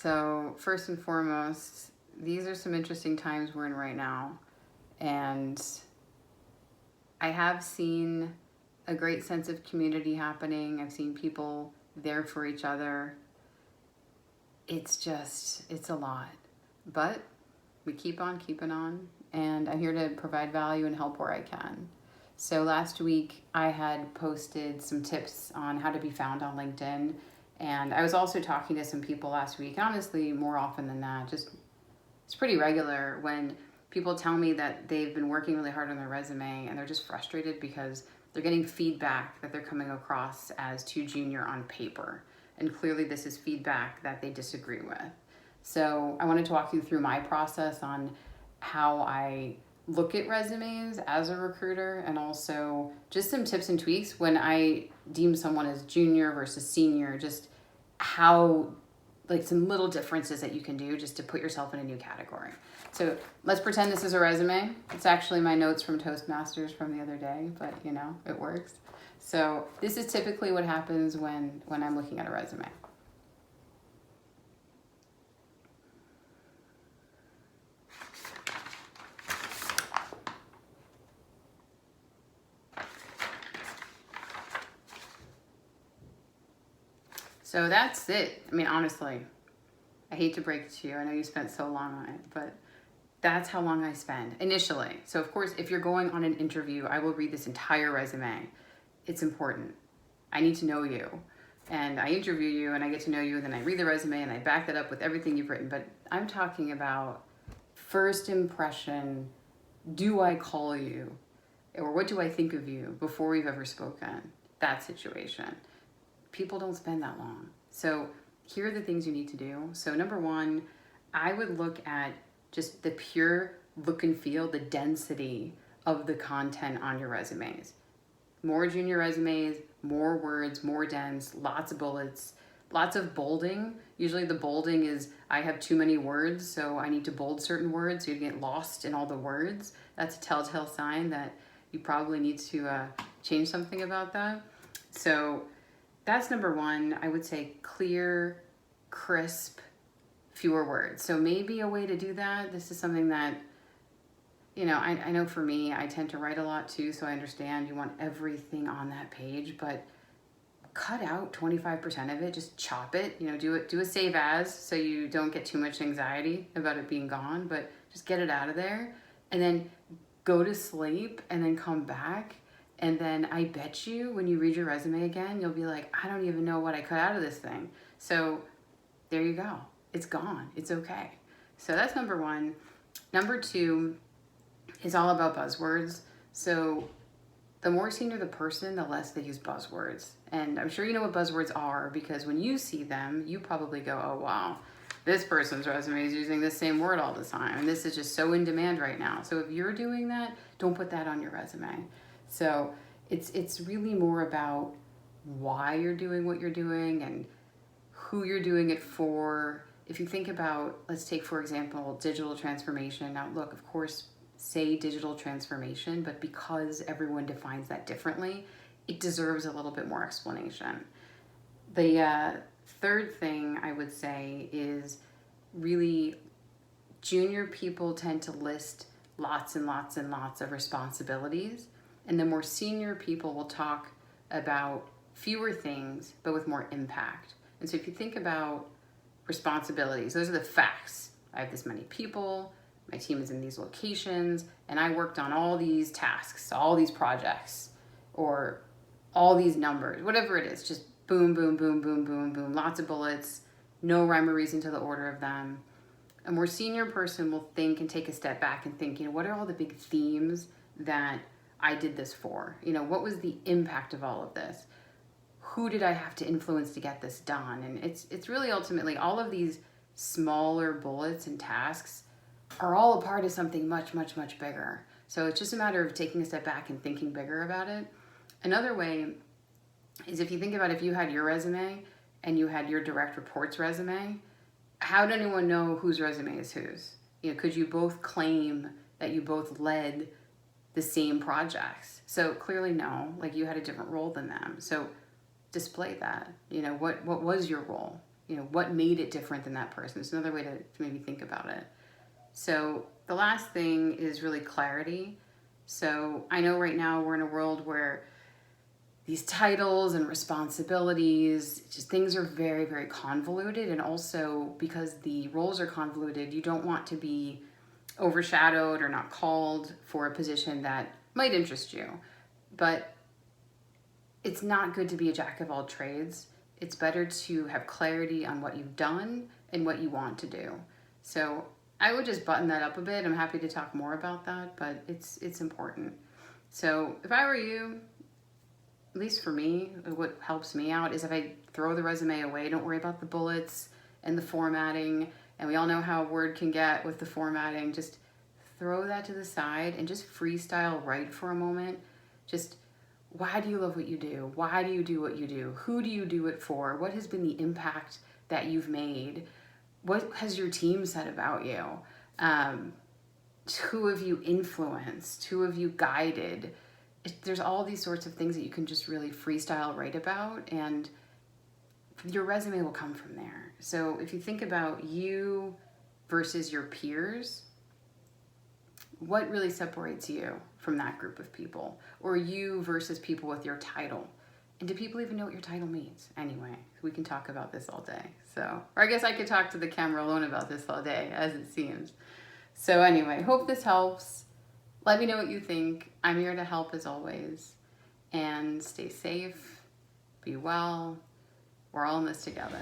So, first and foremost, these are some interesting times we're in right now. And I have seen a great sense of community happening. I've seen people there for each other. It's a lot. But we keep on keeping on. And I'm here to provide value and help where I can. So last week I had posted some tips on how to be found on LinkedIn. And I was also talking to some people last week. Honestly, more often than that, just it's pretty regular when people tell me that they've been working really hard on their resume and they're just frustrated because they're getting feedback that they're coming across as too junior on paper. And clearly, this is feedback that they disagree with. So, I wanted to walk you through my process on how I look at resumes as a recruiter and also just some tips and tweaks when I deem someone as junior versus senior, just how like some little differences that you can do just to put yourself in a new category. So let's pretend this is a resume. It's actually my notes from Toastmasters from the other day, but it works. So this is typically what happens when I'm looking at a resume. So that's it. I mean, honestly, I hate to break it to you. I know you spent so long on it, but that's how long I spend initially. So, of course, if you're going on an interview, I will read this entire resume. It's important. I need to know you. And I interview you and I get to know you, and then I read the resume and I back that up with everything you've written. But I'm talking about first impression. Do I call you? Or what do I think of you before we've ever spoken? That situation. People don't spend that long. So here are the things you need to do. So number one, I would look at just the pure look and feel, the density of the content on your resumes. More junior resumes, more words, more dense, lots of bullets, lots of bolding. Usually the bolding is I have too many words, so I need to bold certain words so you get lost in all the words. That's a telltale sign that you probably need to change something about that. So that's number one. I would say clear, crisp, fewer words. So maybe a way to do that, this is something that, I know for me, I tend to write a lot too, so I understand you want everything on that page, but cut out 25% of it, just chop it, do a save as so you don't get too much anxiety about it being gone, but just get it out of there and then go to sleep and then come back. And then I bet you when you read your resume again, you'll be like, I don't even know what I cut out of this thing. So there you go. It's gone. It's okay. So that's number one. Number two is all about buzzwords. So the more senior the person, the less they use buzzwords. And I'm sure you know what buzzwords are because when you see them, you probably go, oh, wow, this person's resume is using the same word all the time. And this is just so in demand right now. So if you're doing that, don't put that on your resume. So it's really more about why you're doing what you're doing and who you're doing it for. If you think about, let's take, for example, digital transformation. Now, look, of course, say digital transformation, but because everyone defines that differently, it deserves a little bit more explanation. The third thing I would say is really junior people tend to list lots and lots and lots of responsibilities, and the more senior people will talk about fewer things, but with more impact. And so if you think about responsibilities, those are the facts. I have this many people, my team is in these locations, and I worked on all these tasks, all these projects, or all these numbers, whatever it is, just boom, boom, boom, boom, boom, boom, lots of bullets, no rhyme or reason to the order of them. A more senior person will think and take a step back and think, what are all the big themes that I did this for? What was the impact of all of this? Who did I have to influence to get this done? And it's really ultimately all of these smaller bullets and tasks are all a part of something much, much, much bigger. So it's just a matter of taking a step back and thinking bigger about it. Another way is if you think about if you had your resume and you had your direct reports resume, how did anyone know whose resume is whose? Could you both claim that you both led the same projects? So clearly no, like you had a different role than them. So display that. What was your role? what made it different than that person. It's another way to maybe think about it. So the last thing is really clarity. So I know right now we're in a world where these titles and responsibilities, just things are very, very convoluted. And also because the roles are convoluted, you don't want to be overshadowed or not called for a position that might interest you. But it's not good to be a jack of all trades. It's better to have clarity on what you've done and what you want to do. So I would just button that up a bit. I'm happy to talk more about that, but it's important. So if I were you, at least for me, what helps me out is if I throw the resume away, don't worry about the bullets and the formatting. And we all know how Word can get with the formatting. Just throw that to the side and just freestyle write for a moment. Just, why do you love what you do? Why do you do what you do? Who do you do it for? What has been the impact that you've made? What has your team said about you? Who have you influenced? Who have you guided? There's all these sorts of things that you can just really freestyle write about, and your resume will come from there. So if you think about you versus your peers, what really separates you from that group of people? Or you versus people with your title? And do people even know what your title means? Anyway, we can talk about this all day. Or I guess I could talk to the camera alone about this all day, as it seems. So anyway, hope this helps. Let me know what you think. I'm here to help as always. And stay safe, be well. We're all in this together.